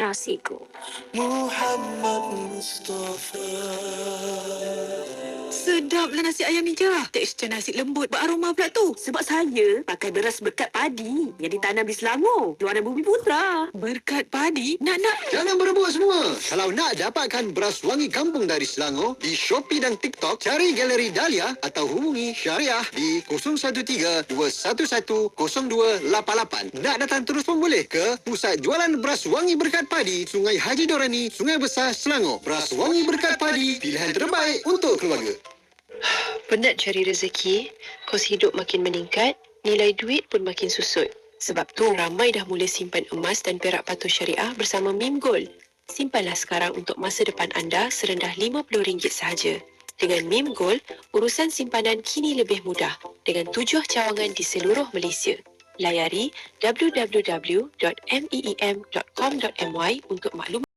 Nasiku. Muhammad Mustafa. Sedaplah nasi ayam hijau. Tekstur nasi lembut beraroma pula tu. Sebab saya pakai beras berkat padi yang ditanam di Selangor, Luaran Bumi Putra. Berkat padi, nak. Jangan berebut semua. Kalau nak dapatkan beras wangi kampung dari Selangor, di Shopee dan TikTok, cari Galeri Dahlia atau hubungi Syariah di 013-211-0288. Nak datang terus pun boleh ke Pusat Jualan Beras Wangi Berkat Padi, Sungai Haji Dorani, Sungai Besar, Selangor. Beras wangi berkat padi, pilihan terbaik untuk keluarga. Penat cari rezeki, kos hidup makin meningkat, nilai duit pun makin susut. Sebab tu ramai dah mula simpan emas dan perak patuh syariah bersama Mim Gold. Simpanlah sekarang untuk masa depan anda serendah RM50 sahaja. Dengan Mim Gold, urusan simpanan kini lebih mudah dengan 7 cawangan di seluruh Malaysia. Layari www.meem.com.my untuk maklumat.